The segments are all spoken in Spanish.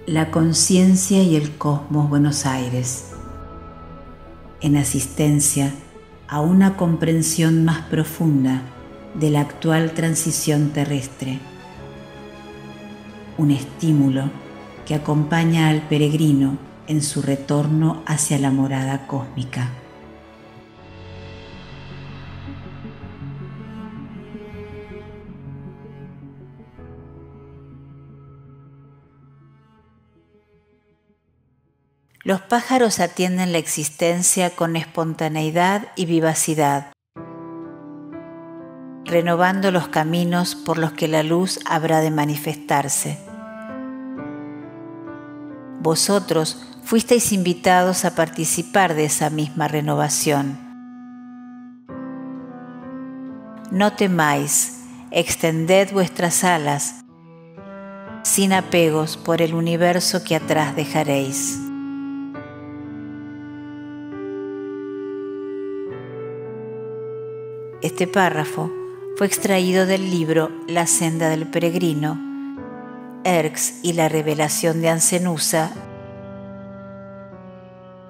La conciencia y el cosmos Buenos Aires, en asistencia a una comprensión más profunda de la actual transición terrestre. Un estímulo que acompaña al peregrino en su retorno hacia la morada cósmica. Los pájaros atienden la existencia con espontaneidad y vivacidad, renovando los caminos por los que la luz habrá de manifestarse. Vosotros fuisteis invitados a participar de esa misma renovación. No temáis, extended vuestras alas, sin apegos por el universo que atrás dejaréis. Este párrafo fue extraído del libro La senda del peregrino, Erx y la revelación de Ancenusa,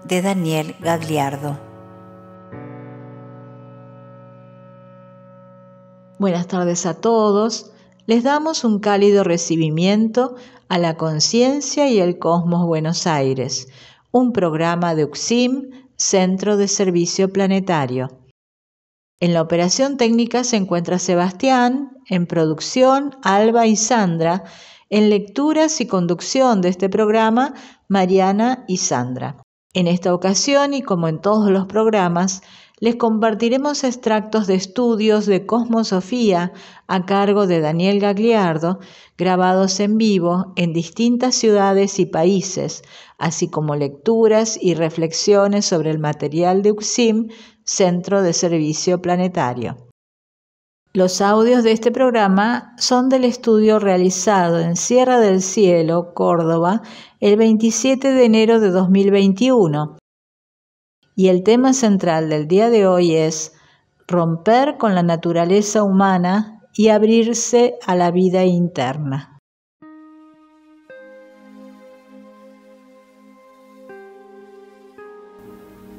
de Daniel Gagliardo. Buenas tardes a todos. Les damos un cálido recibimiento a la conciencia y el cosmos Buenos Aires, un programa de UCSIM, Centro de Servicio Planetario. En la operación técnica se encuentra Sebastián, en producción Alba y Sandra, en lecturas y conducción de este programa Mariana y Sandra. En esta ocasión y como en todos los programas, les compartiremos extractos de estudios de Cosmosofía a cargo de Daniel Gagliardo, grabados en vivo en distintas ciudades y países, así como lecturas y reflexiones sobre el material de UCSIM, Centro de Servicio Planetario. Los audios de este programa son del estudio realizado en Sierra del Cielo, Córdoba, el 27 de enero de 2021. Y el tema central del día de hoy es romper con la naturaleza humana y abrirse a la vida interna.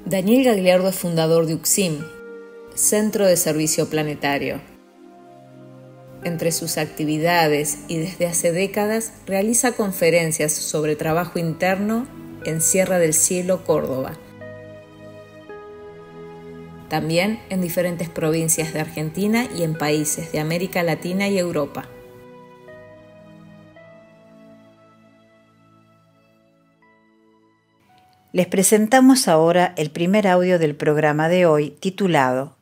Daniel Gagliardo es fundador de UCSIM, Centro de Servicio Planetario. Entre sus actividades y desde hace décadas realiza conferencias sobre trabajo interno en Sierra del Cielo, Córdoba. También en diferentes provincias de Argentina y en países de América Latina y Europa. Les presentamos ahora el primer audio del programa de hoy, titulado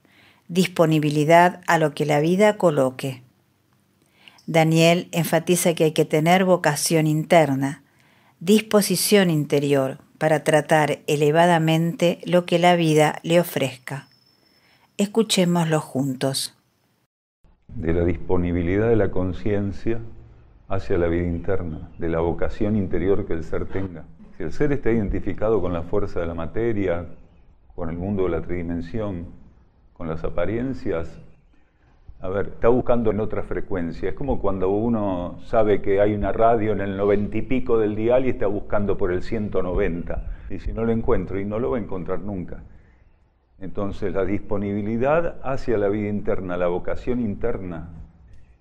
Disponibilidad a lo que la vida coloque. Daniel enfatiza que hay que tener vocación interna, disposición interior para tratar elevadamente lo que la vida le ofrezca. Escuchémoslo juntos. De la disponibilidad de la conciencia hacia la vida interna, de la vocación interior que el ser tenga. Si el ser está identificado con la fuerza de la materia, con el mundo de la tridimensión, con las apariencias, está buscando en otra frecuencia. Es como cuando uno sabe que hay una radio en el 90 y pico del dial y está buscando por el 190. Y si no lo encuentro, y no lo va a encontrar nunca. Entonces la disponibilidad hacia la vida interna, la vocación interna,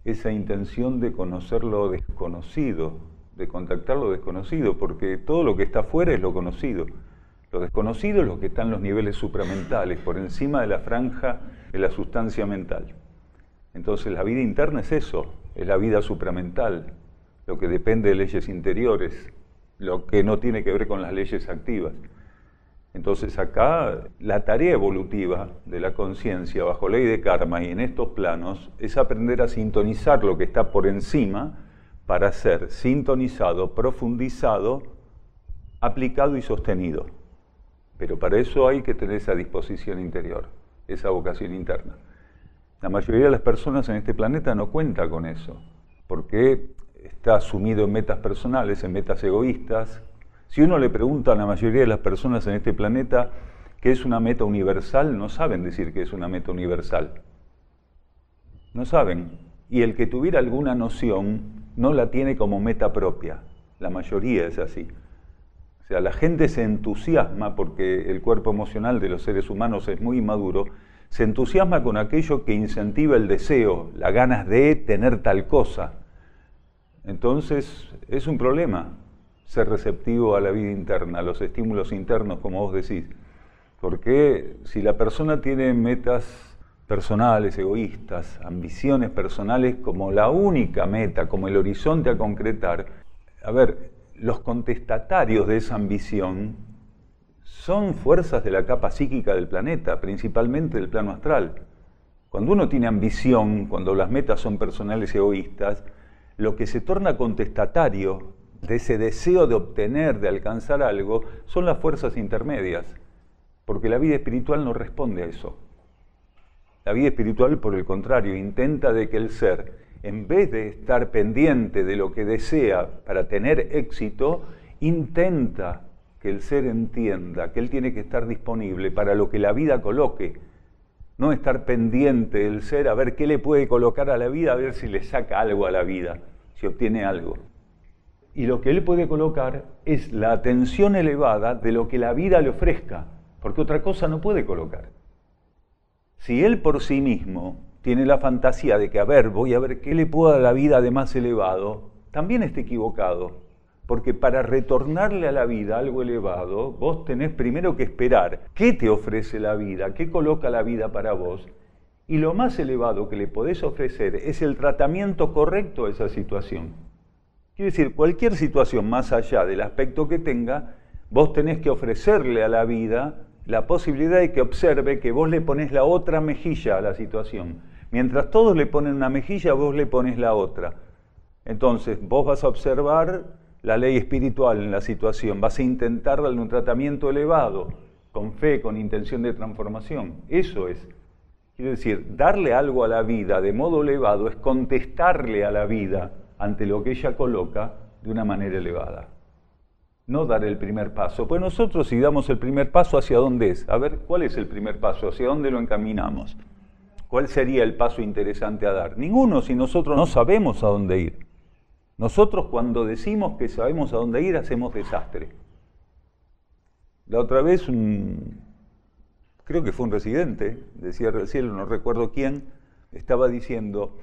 esa intención de conocer lo desconocido, de contactar lo desconocido, porque todo lo que está afuera es lo conocido. Lo desconocido es lo que está en los niveles supramentales, por encima de la franja de la sustancia mental. Entonces la vida interna es eso, es la vida supramental, lo que depende de leyes interiores, lo que no tiene que ver con las leyes activas. Entonces acá la tarea evolutiva de la conciencia bajo ley de karma y en estos planos es aprender a sintonizar lo que está por encima para ser sintonizado, profundizado, aplicado y sostenido. Pero para eso hay que tener esa disposición interior, esa vocación interna. La mayoría de las personas en este planeta no cuenta con eso, porque está sumido en metas personales, en metas egoístas. Si uno le pregunta a la mayoría de las personas en este planeta qué es una meta universal, no saben decir qué es una meta universal. No saben. Y el que tuviera alguna noción no la tiene como meta propia. la mayoría es así. O sea, la gente se entusiasma porque el cuerpo emocional de los seres humanos es muy inmaduro, se entusiasma con aquello que incentiva el deseo, las ganas de tener tal cosa. Entonces, es un problema ser receptivo a la vida interna, a los estímulos internos, como vos decís. Porque si la persona tiene metas personales, egoístas, ambiciones personales como la única meta, como el horizonte a concretar, a ver, los contestatarios de esa ambición son fuerzas de la capa psíquica del planeta, principalmente del plano astral. Cuando uno tiene ambición, cuando las metas son personales y egoístas, lo que se torna contestatario de ese deseo de obtener, de alcanzar algo, son las fuerzas intermedias, porque la vida espiritual no responde a eso. La vida espiritual, por el contrario, intenta de que el ser, en vez de estar pendiente de lo que desea para tener éxito, intenta que el ser entienda que él tiene que estar disponible para lo que la vida coloque, no estar pendiente del ser a ver qué le puede colocar a la vida, a ver si le saca algo a la vida, si obtiene algo. Y lo que él puede colocar es la atención elevada de lo que la vida le ofrezca, porque otra cosa no puede colocar. Si él por sí mismo tiene la fantasía de que, a ver, voy a ver qué le puedo dar a la vida de más elevado, también está equivocado, porque para retornarle a la vida algo elevado, vos tenés primero que esperar qué te ofrece la vida, qué coloca la vida para vos, y lo más elevado que le podés ofrecer es el tratamiento correcto a esa situación. Quiere decir, cualquier situación más allá del aspecto que tenga, vos tenés que ofrecerle a la vida la posibilidad de que observe que vos le ponés la otra mejilla a la situación. Mientras todos le ponen una mejilla, vos le pones la otra. Entonces, vos vas a observar la ley espiritual en la situación, vas a intentar darle un tratamiento elevado, con fe, con intención de transformación. Eso es. Quiere decir, darle algo a la vida de modo elevado es contestarle a la vida ante lo que ella coloca de una manera elevada. No dar el primer paso. Pues nosotros si damos el primer paso, ¿hacia dónde es? A ver, ¿cuál es el primer paso? ¿Hacia dónde lo encaminamos? ¿Cuál sería el paso interesante a dar? Ninguno, si nosotros no sabemos a dónde ir. Nosotros cuando decimos que sabemos a dónde ir, hacemos desastre. La otra vez, creo que fue un residente de Sierra del Cielo, no recuerdo quién, estaba diciendo,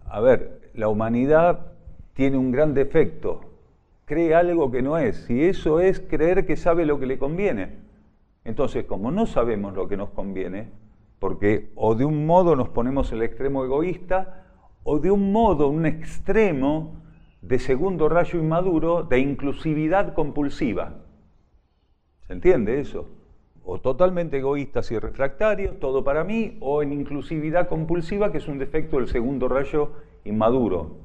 a ver, la humanidad tiene un gran defecto, cree algo que no es, y eso es creer que sabe lo que le conviene. Entonces, como no sabemos lo que nos conviene, porque o de un modo nos ponemos el extremo egoísta, o de un modo, un extremo de segundo rayo inmaduro de inclusividad compulsiva. ¿Se entiende eso? O totalmente egoístas y refractarios, todo para mí, o en inclusividad compulsiva, que es un defecto del segundo rayo inmaduro.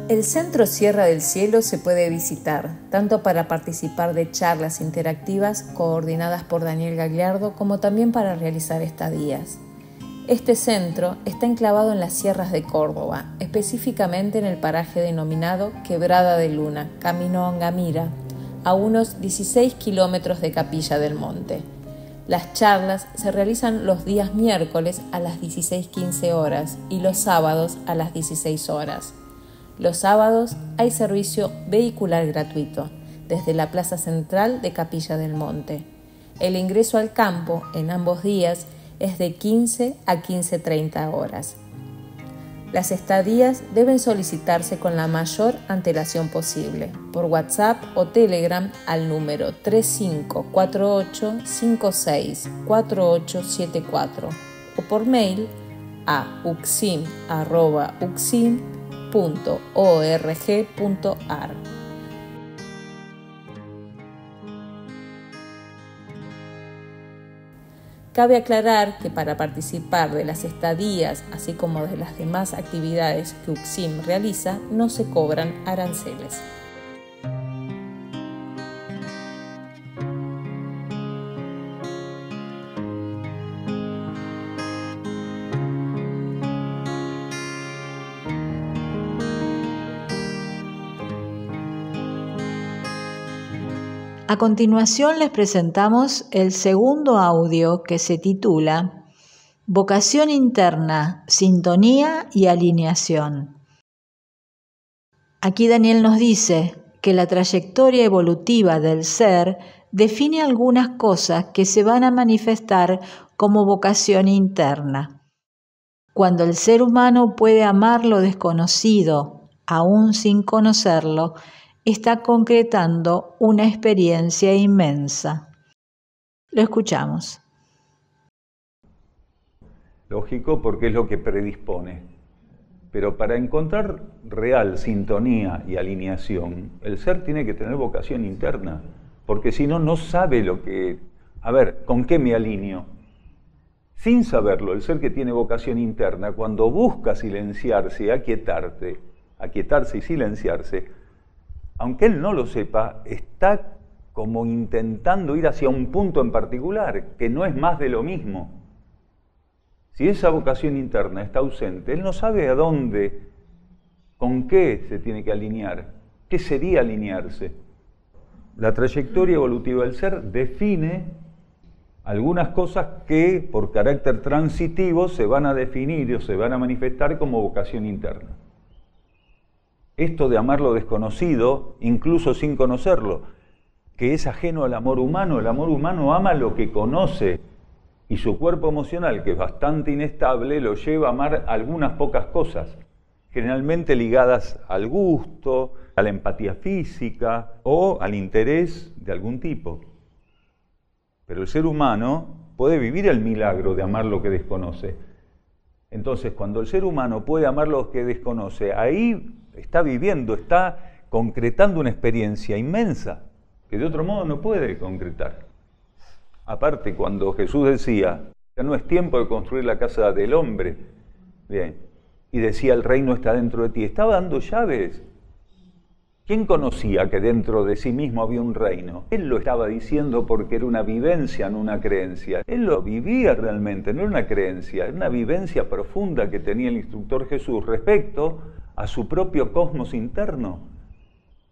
El Centro Sierra del Cielo se puede visitar, tanto para participar de charlas interactivas coordinadas por Daniel Gagliardo, como también para realizar estadías. Este centro está enclavado en las sierras de Córdoba, específicamente en el paraje denominado Quebrada de Luna, camino a Ongamira, a unos 16 kilómetros de Capilla del Monte. Las charlas se realizan los días miércoles a las 16:15 horas y los sábados a las 16 horas. Los sábados hay servicio vehicular gratuito desde la plaza central de Capilla del Monte. El ingreso al campo en ambos días es de 15 a 15:30 horas. Las estadías deben solicitarse con la mayor antelación posible por WhatsApp o Telegram al número 3548564874 o por mail a ucsim@ucsim.org.ar. Cabe aclarar que para participar de las estadías, así como de las demás actividades que UCSIM realiza, no se cobran aranceles. A continuación les presentamos el segundo audio que se titula Vocación interna, sintonía y alineación. Aquí Daniel nos dice que la trayectoria evolutiva del ser define algunas cosas que se van a manifestar como vocación interna. Cuando el ser humano puede amar lo desconocido, aún sin conocerlo, está concretando una experiencia inmensa. Lo escuchamos. Lógico, porque es lo que predispone. Pero para encontrar real sintonía y alineación, el ser tiene que tener vocación interna, porque si no, no sabe lo que... A ver, ¿con qué me alineo? Sin saberlo, el ser que tiene vocación interna, cuando busca silenciarse, aquietarse y silenciarse, aunque él no lo sepa, está como intentando ir hacia un punto en particular, que no es más de lo mismo. Si esa vocación interna está ausente, él no sabe a dónde, con qué se tiene que alinear, qué sería alinearse. La trayectoria evolutiva del ser define algunas cosas que por carácter transitivo se van a definir o se van a manifestar como vocación interna. Esto de amar lo desconocido, incluso sin conocerlo, que es ajeno al amor humano. El amor humano ama lo que conoce y su cuerpo emocional, que es bastante inestable, lo lleva a amar algunas pocas cosas, generalmente ligadas al gusto, a la empatía física o al interés de algún tipo. Pero el ser humano puede vivir el milagro de amar lo que desconoce. Entonces, cuando el ser humano puede amar lo que desconoce, ahí está viviendo, está concretando una experiencia inmensa que de otro modo no puede concretar. Aparte, cuando Jesús decía, ya no es tiempo de construir la casa del hombre, bien, y decía, el reino está dentro de ti, estaba dando llaves. ¿Quién conocía que dentro de sí mismo había un reino? Él lo estaba diciendo porque era una vivencia, no una creencia. Él lo vivía realmente, no era una creencia, era una vivencia profunda que tenía el instructor Jesús respecto a su propio cosmos interno,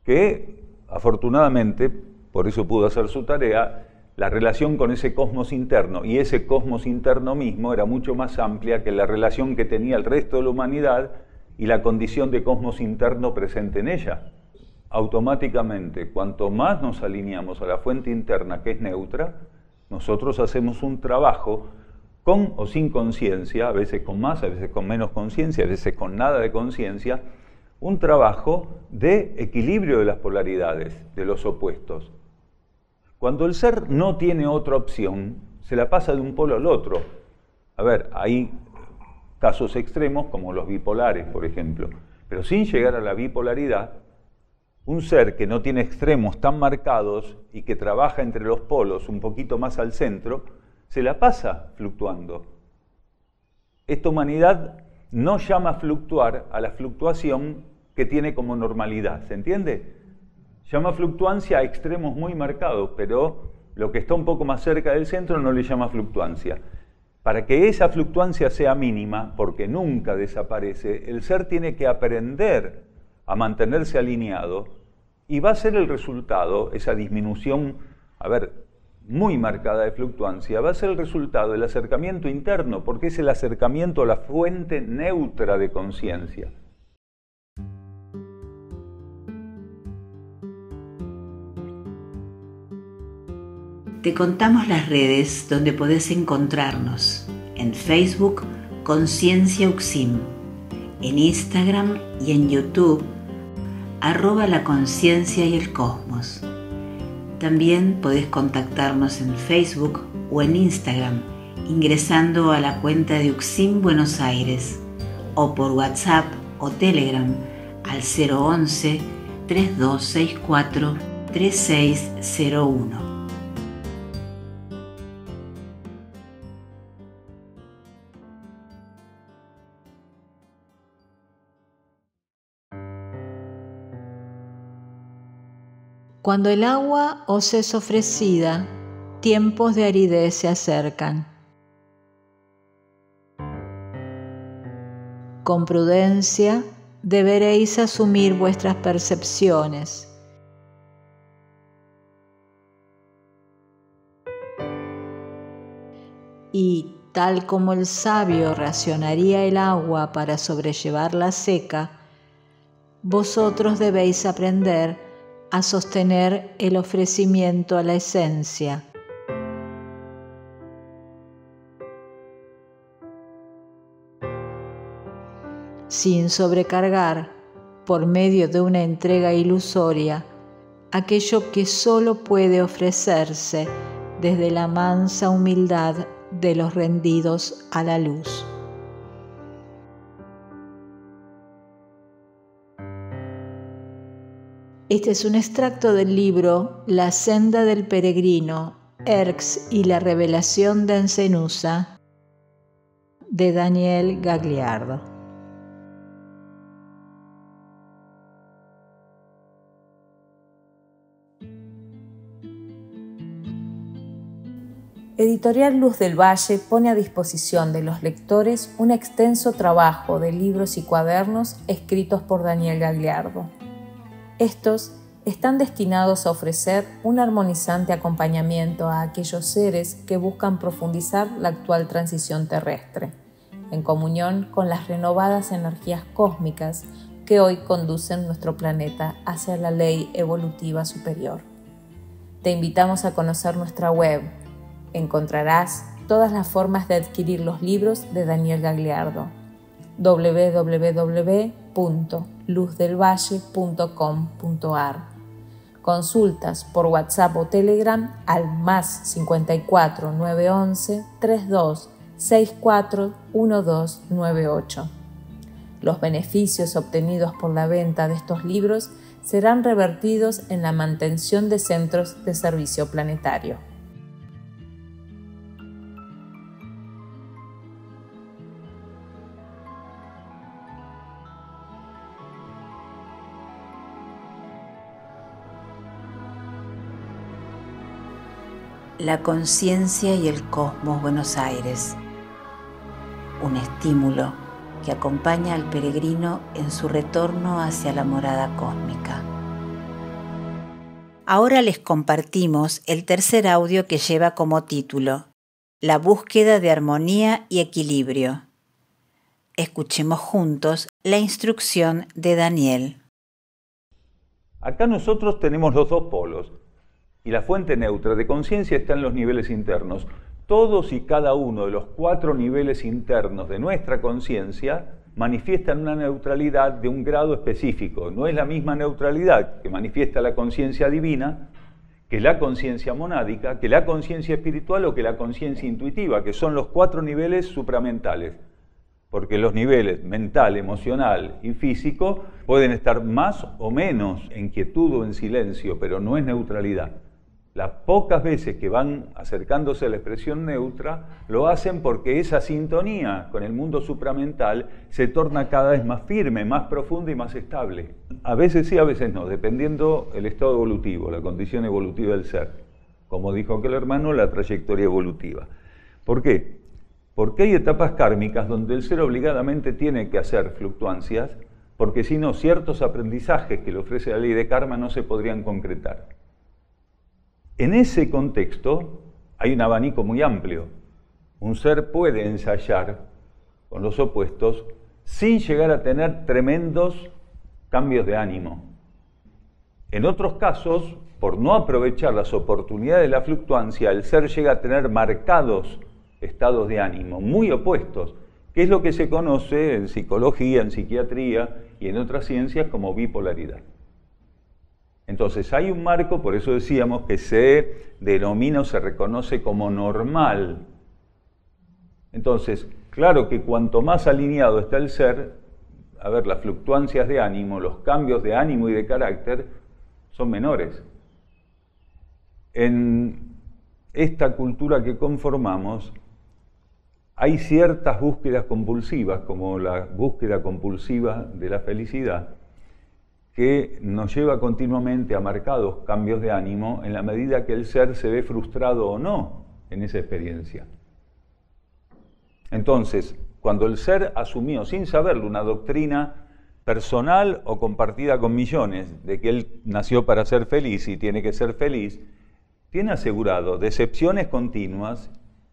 que afortunadamente, por eso pudo hacer su tarea, la relación con ese cosmos interno y ese cosmos interno mismo era mucho más amplia que la relación que tenía el resto de la humanidad y la condición de cosmos interno presente en ella. Automáticamente, cuanto más nos alineamos a la fuente interna que es neutra, nosotros hacemos un trabajo con o sin conciencia, a veces con más, a veces con menos conciencia, a veces con nada de conciencia, un trabajo de equilibrio de las polaridades, de los opuestos. Cuando el ser no tiene otra opción, se la pasa de un polo al otro. A ver, hay casos extremos como los bipolares, por ejemplo, pero sin llegar a la bipolaridad, un ser que no tiene extremos tan marcados y que trabaja entre los polos un poquito más al centro, se la pasa fluctuando. Esta humanidad no llama fluctuar a la fluctuación que tiene como normalidad, ¿se entiende? Llama fluctuancia a extremos muy marcados, pero lo que está un poco más cerca del centro no le llama fluctuancia. Para que esa fluctuancia sea mínima, porque nunca desaparece, el ser tiene que aprender a mantenerse alineado y va a ser el resultado, esa disminución, muy marcada de fluctuancia, va a ser el resultado del acercamiento interno, porque es el acercamiento a la fuente neutra de conciencia. Te contamos las redes donde podés encontrarnos. En Facebook, Conciencia UXIM. En Instagram y en YouTube, @La Conciencia y el Cosmos. También podés contactarnos en Facebook o en Instagram ingresando a la cuenta de UXIM Buenos Aires o por WhatsApp o Telegram al 011 3264 3601. Cuando el agua os es ofrecida, tiempos de aridez se acercan. Con prudencia deberéis asumir vuestras percepciones. y, tal como el sabio racionaría el agua para sobrellevar la seca, vosotros debéis aprender a sostener el ofrecimiento a la esencia. Sin sobrecargar, por medio de una entrega ilusoria, aquello que solo puede ofrecerse desde la mansa humildad de los rendidos a la luz. Este es un extracto del libro La senda del peregrino, Erx y la revelación de Encenusa, de Daniel Gagliardo. Editorial Luz del Valle pone a disposición de los lectores un extenso trabajo de libros y cuadernos escritos por Daniel Gagliardo. Estos están destinados a ofrecer un armonizante acompañamiento a aquellos seres que buscan profundizar la actual transición terrestre, en comunión con las renovadas energías cósmicas que hoy conducen nuestro planeta hacia la ley evolutiva superior. Te invitamos a conocer nuestra web. Encontrarás todas las formas de adquirir los libros de Daniel Gagliardo. www.luzdelvalle.com.ar. Consultas por WhatsApp o Telegram al +54 911 32 64 1298. Los beneficios obtenidos por la venta de estos libros serán revertidos en la mantención de centros de servicio planetario. La conciencia y el cosmos Buenos Aires. Un estímulo que acompaña al peregrino en su retorno hacia la morada cósmica. Ahora les compartimos el tercer audio que lleva como título La búsqueda de armonía y equilibrio. Escuchemos juntos la instrucción de Daniel. Acá nosotros tenemos los dos polos. Y la fuente neutra de conciencia está en los niveles internos. Todos y cada uno de los 4 niveles internos de nuestra conciencia manifiestan una neutralidad de un grado específico. No es la misma neutralidad que manifiesta la conciencia divina, que la conciencia monádica, que la conciencia espiritual o que la conciencia intuitiva, que son los 4 niveles supramentales. Porque los niveles mental, emocional y físico pueden estar más o menos en quietud o en silencio, pero no es neutralidad. Las pocas veces que van acercándose a la expresión neutra, lo hacen porque esa sintonía con el mundo supramental se torna cada vez más firme, más profunda y más estable. A veces sí, a veces no, dependiendo el estado evolutivo, la condición evolutiva del ser. Como dijo aquel hermano, la trayectoria evolutiva. ¿Por qué? Porque hay etapas kármicas donde el ser obligadamente tiene que hacer fluctuancias, porque si no, ciertos aprendizajes que le ofrece la ley de karma no se podrían concretar. En ese contexto hay un abanico muy amplio. Un ser puede ensayar con los opuestos sin llegar a tener tremendos cambios de ánimo. En otros casos, por no aprovechar las oportunidades de la fluctuancia, el ser llega a tener marcados estados de ánimo muy opuestos, que es lo que se conoce en psicología, en psiquiatría y en otras ciencias como bipolaridad. Entonces hay un marco, por eso decíamos que se denomina o se reconoce como normal. Entonces, claro que cuanto más alineado está el ser, las fluctuancias de ánimo, los cambios de ánimo y de carácter son menores. En esta cultura que conformamos, hay ciertas búsquedas compulsivas, como la búsqueda compulsiva de la felicidad, que nos lleva continuamente a marcados cambios de ánimo en la medida que el ser se ve frustrado o no en esa experiencia. Entonces, cuando el ser asumió, sin saberlo, una doctrina personal o compartida con millones, de que él nació para ser feliz y tiene que ser feliz, tiene asegurado decepciones continuas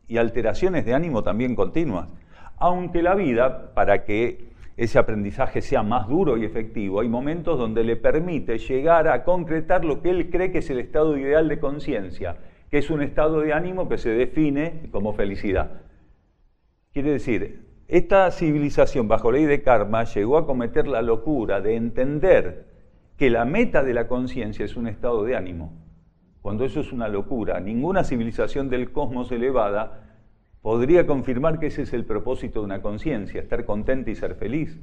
y alteraciones de ánimo también continuas. Aunque la vida, para que ese aprendizaje sea más duro y efectivo, hay momentos donde le permite llegar a concretar lo que él cree que es el estado ideal de conciencia, que es un estado de ánimo que se define como felicidad. Quiere decir, esta civilización bajo ley de karma llegó a cometer la locura de entender que la meta de la conciencia es un estado de ánimo, cuando eso es una locura. Ninguna civilización del cosmos elevada podría confirmar que ese es el propósito de una conciencia, estar contenta y ser feliz.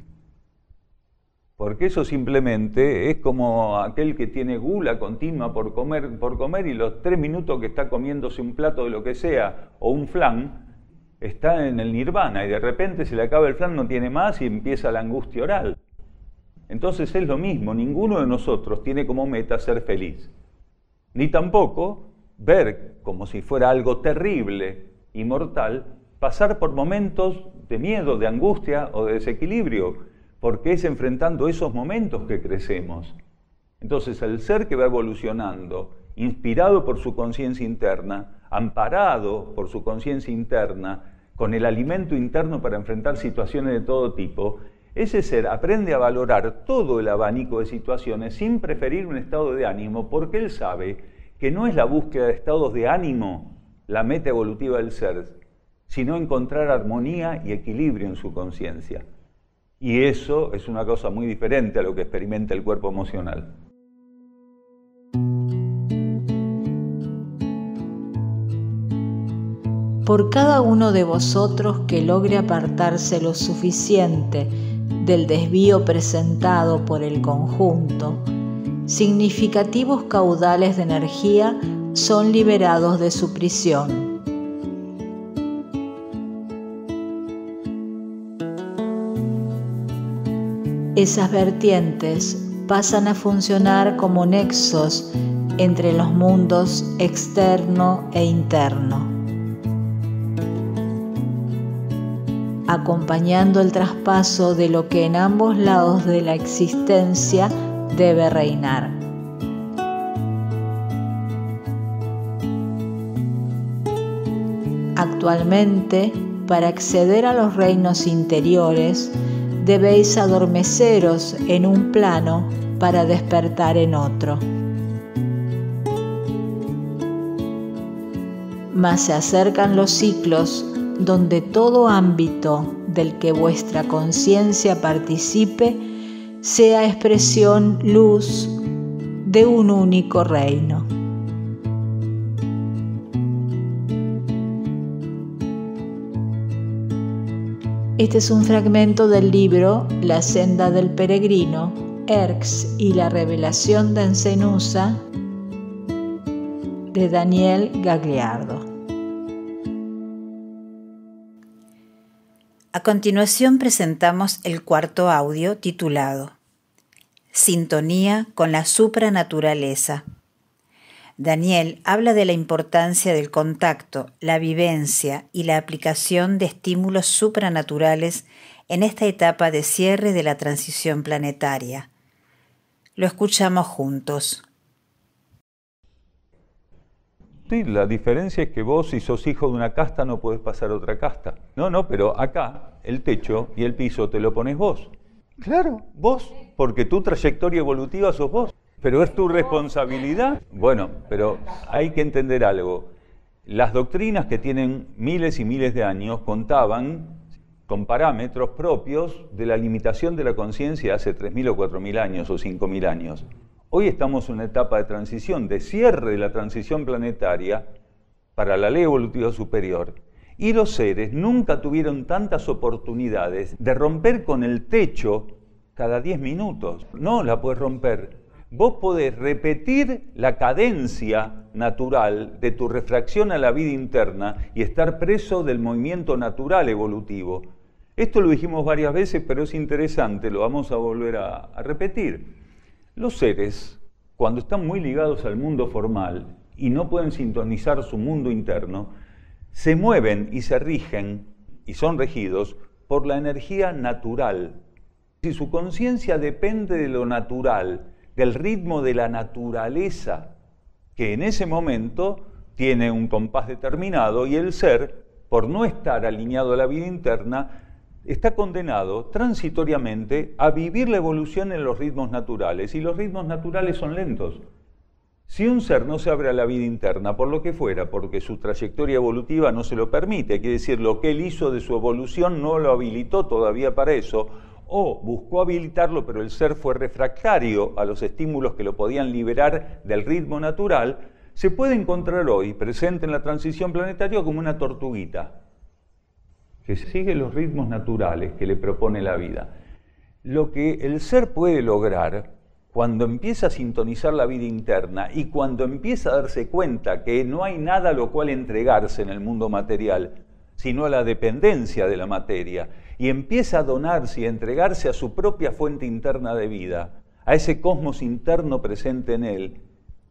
Porque eso simplemente es como aquel que tiene gula continua por comer y los 3 minutos que está comiéndose un plato de lo que sea o un flan, está en el nirvana y de repente se le acaba el flan, no tiene más y empieza la angustia oral. Entonces es lo mismo, ninguno de nosotros tiene como meta ser feliz. Ni tampoco ver como si fuera algo terrible y mortal, pasar por momentos de miedo, de angustia o de desequilibrio, porque es enfrentando esos momentos que crecemos. Entonces el ser que va evolucionando, inspirado por su conciencia interna, amparado por su conciencia interna, con el alimento interno para enfrentar situaciones de todo tipo, ese ser aprende a valorar todo el abanico de situaciones sin preferir un estado de ánimo, porque él sabe que no es la búsqueda de estados de ánimo la meta evolutiva del ser, sino encontrar armonía y equilibrio en su conciencia. Y eso es una cosa muy diferente a lo que experimenta el cuerpo emocional. Por cada uno de vosotros que logre apartarse lo suficiente del desvío presentado por el conjunto, significativos caudales de energía son liberados de su prisión. Esas vertientes pasan a funcionar como nexos entre los mundos externo e interno, acompañando el traspaso de lo que en ambos lados de la existencia debe reinar. Actualmente, para acceder a los reinos interiores, debéis adormeceros en un plano para despertar en otro. Mas se acercan los ciclos donde todo ámbito del que vuestra conciencia participe sea expresión luz de un único reino. Este es un fragmento del libro La senda del peregrino, Erx y la revelación de Encenusa, de Daniel Gagliardo. A continuación presentamos el cuarto audio titulado Sintonía con la supranaturaleza. Daniel habla de la importancia del contacto, la vivencia y la aplicación de estímulos supranaturales en esta etapa de cierre de la transición planetaria. Lo escuchamos juntos. Sí, la diferencia es que vos, si sos hijo de una casta, no podés pasar a otra casta. No, pero acá el techo y el piso te lo pones vos. Claro, vos, porque tu trayectoria evolutiva sos vos. Pero es tu responsabilidad. Bueno, pero hay que entender algo. Las doctrinas que tienen miles y miles de años contaban con parámetros propios de la limitación de la conciencia hace 3.000 o 4.000 años o 5.000 años. Hoy estamos en una etapa de transición, de cierre de la transición planetaria para la ley evolutiva superior. Y los seres nunca tuvieron tantas oportunidades de romper con el techo cada 10 minutos. No la puedes romper. Vos podés repetir la cadencia natural de tu refracción a la vida interna y estar preso del movimiento natural evolutivo. Esto lo dijimos varias veces, pero es interesante, lo vamos a volver a repetir. Los seres, cuando están muy ligados al mundo formal y no pueden sintonizar su mundo interno, se mueven y se rigen y son regidos por la energía natural. Si su conciencia depende de lo natural, del ritmo de la naturaleza, que en ese momento tiene un compás determinado y el ser por no estar alineado a la vida interna, está condenado transitoriamente a vivir la evolución en los ritmos naturales, y los ritmos naturales son lentos. Si un ser no se abre a la vida interna, por lo que fuera, porque su trayectoria evolutiva no se lo permite, quiere decir, lo que él hizo de su evolución no lo habilitó todavía para eso, o buscó habilitarlo, pero el ser fue refractario a los estímulos que lo podían liberar del ritmo natural, se puede encontrar hoy, presente en la transición planetaria, como una tortuguita, que sigue los ritmos naturales que le propone la vida. Lo que el ser puede lograr cuando empieza a sintonizar la vida interna y cuando empieza a darse cuenta que no hay nada a lo cual entregarse en el mundo material, sino a la dependencia de la materia, y empieza a donarse y a entregarse a su propia fuente interna de vida, a ese cosmos interno presente en él,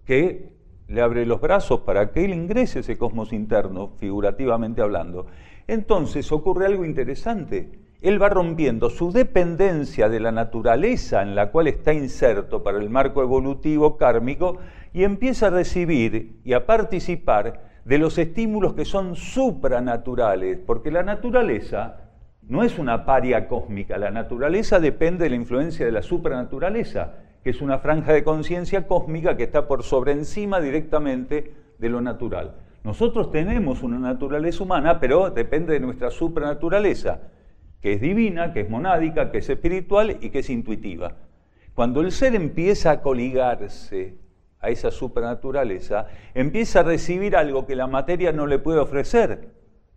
que le abre los brazos para que él ingrese a ese cosmos interno, figurativamente hablando. Entonces ocurre algo interesante. Él va rompiendo su dependencia de la naturaleza en la cual está inserto para el marco evolutivo kármico y empieza a recibir y a participar de los estímulos que son supranaturales, porque la naturaleza no es una paria cósmica, la naturaleza depende de la influencia de la supranaturaleza, que es una franja de conciencia cósmica que está por sobre encima directamente de lo natural. Nosotros tenemos una naturaleza humana, pero depende de nuestra supranaturaleza, que es divina, que es monádica, que es espiritual y que es intuitiva. Cuando el ser empieza a coligarse a esa supranaturaleza, empieza a recibir algo que la materia no le puede ofrecer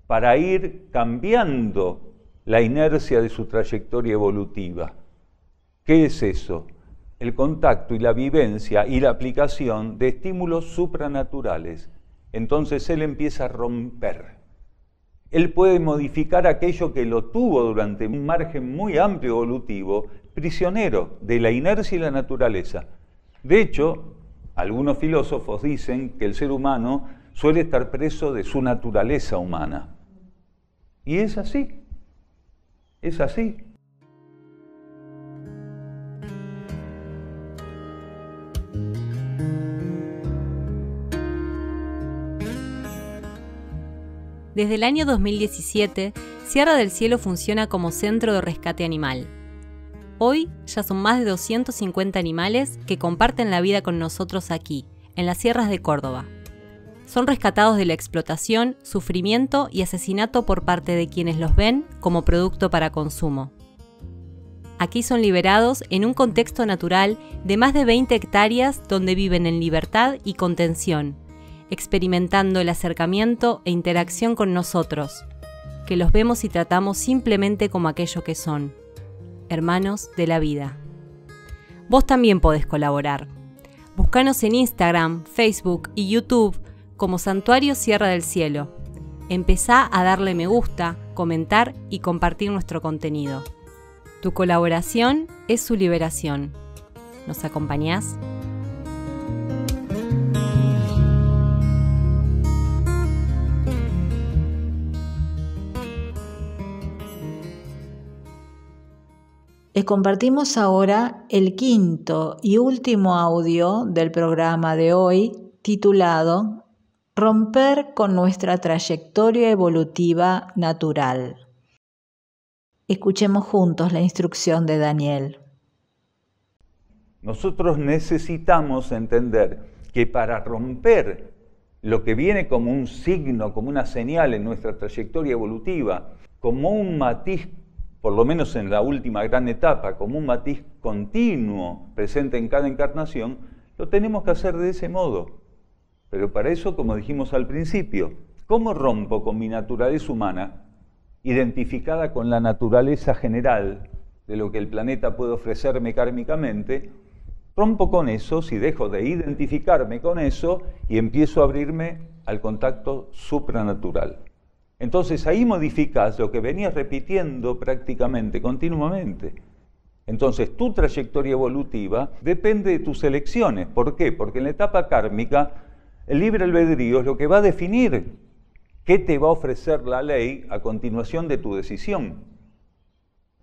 para ir cambiando la inercia de su trayectoria evolutiva. ¿Qué es eso? El contacto y la vivencia y la aplicación de estímulos supranaturales. Entonces él empieza a romper. Él puede modificar aquello que lo tuvo durante un margen muy amplio evolutivo, prisionero de la inercia y la naturaleza. De hecho, algunos filósofos dicen que el ser humano suele estar preso de su naturaleza humana. Y es así, es así. Desde el año 2017, Sierra del Cielo funciona como centro de rescate animal. Hoy ya son más de 250 animales que comparten la vida con nosotros aquí, en las sierras de Córdoba. Son rescatados de la explotación, sufrimiento y asesinato por parte de quienes los ven como producto para consumo. Aquí son liberados en un contexto natural de más de 20 hectáreas donde viven en libertad y contención, experimentando el acercamiento e interacción con nosotros, que los vemos y tratamos simplemente como aquello que son, hermanos de la vida. Vos también podés colaborar. Búscanos en Instagram, Facebook y YouTube como Santuario Sierra del Cielo. Empezá a darle me gusta, comentar y compartir nuestro contenido. Tu colaboración es su liberación. ¿Nos acompañás? Les compartimos ahora el quinto y último audio del programa de hoy, titulado Romper con nuestra trayectoria evolutiva natural. Escuchemos juntos la instrucción de Daniel. Nosotros necesitamos entender que para romper lo que viene como un signo, como una señal en nuestra trayectoria evolutiva, como un matiz, por lo menos en la última gran etapa, como un matiz continuo presente en cada encarnación, lo tenemos que hacer de ese modo. Pero para eso, como dijimos al principio, ¿cómo rompo con mi naturaleza humana, identificada con la naturaleza general de lo que el planeta puede ofrecerme kármicamente? Rompo con eso si dejo de identificarme con eso y empiezo a abrirme al contacto supranatural. Entonces ahí modificas lo que venías repitiendo prácticamente, continuamente. Entonces tu trayectoria evolutiva depende de tus elecciones. ¿Por qué? Porque en la etapa kármica el libre albedrío es lo que va a definir qué te va a ofrecer la ley a continuación de tu decisión.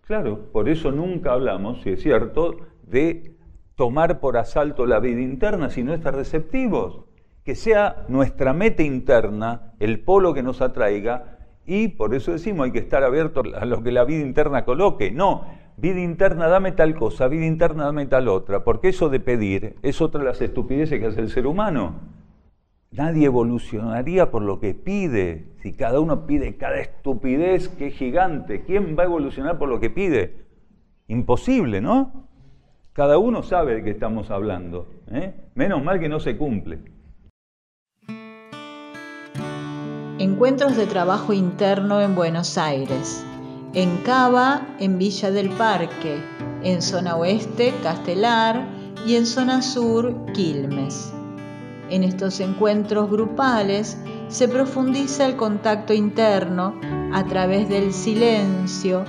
Claro, por eso nunca hablamos, si es cierto, de tomar por asalto la vida interna, sino estar receptivos. Que sea nuestra meta interna el polo que nos atraiga Y por eso decimos, hay que estar abierto a lo que la vida interna coloque. No, vida interna, dame tal cosa, vida interna, dame tal otra. Porque eso de pedir es otra de las estupideces que hace el ser humano. Nadie evolucionaría por lo que pide. Si cada uno pide cada estupidez, qué gigante. ¿Quién va a evolucionar por lo que pide? Imposible, ¿no? Cada uno sabe de qué estamos hablando, ¿eh? Menos mal que no se cumple. Encuentros de trabajo interno en Buenos Aires. En Cava, en Villa del Parque. En zona oeste, Castelar. Y en zona sur, Quilmes. En estos encuentros grupales se profundiza el contacto interno a través del silencio,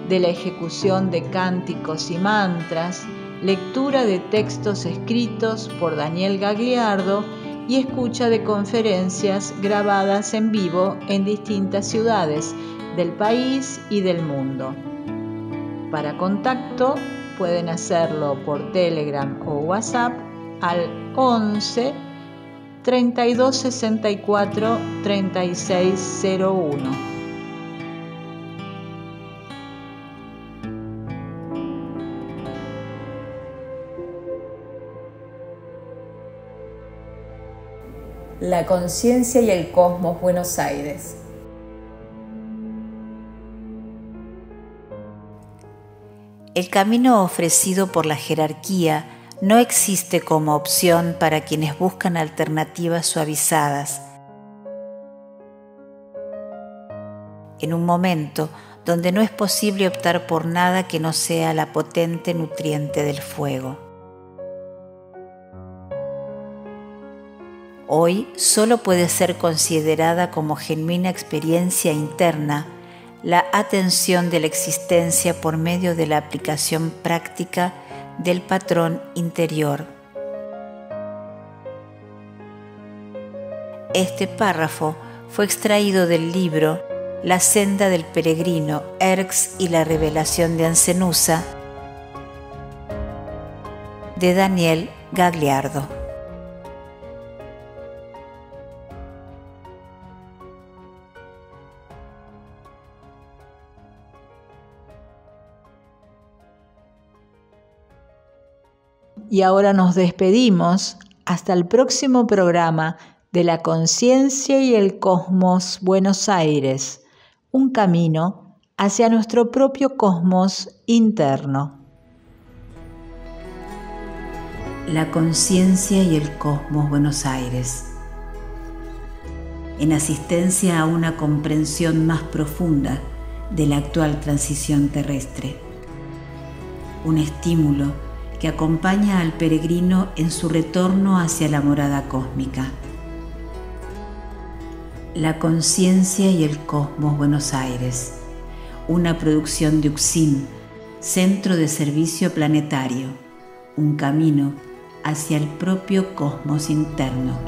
de la ejecución de cánticos y mantras, lectura de textos escritos por Daniel Gagliardo y escucha de conferencias grabadas en vivo en distintas ciudades del país y del mundo. Para contacto pueden hacerlo por Telegram o WhatsApp al 11 32 64 3601. La conciencia y el cosmos, Buenos Aires. El camino ofrecido por la jerarquía no existe como opción para quienes buscan alternativas suavizadas. En un momento donde no es posible optar por nada que no sea la potente nutriente del fuego. Hoy solo puede ser considerada como genuina experiencia interna la atención de la existencia por medio de la aplicación práctica del patrón interior. Este párrafo fue extraído del libro La senda del peregrino, Erx y la revelación de Ancenusa, de Daniel Gagliardo. Y ahora nos despedimos hasta el próximo programa de La Conciencia y el Cosmos Buenos Aires, un camino hacia nuestro propio cosmos interno. La Conciencia y el Cosmos Buenos Aires. En asistencia a una comprensión más profunda de la actual transición terrestre. Un estímulo que acompaña al peregrino en su retorno hacia la morada cósmica. La Conciencia y el Cosmos Buenos Aires, una producción de UCSIM, Centro de Servicio Planetario, un camino hacia el propio cosmos interno.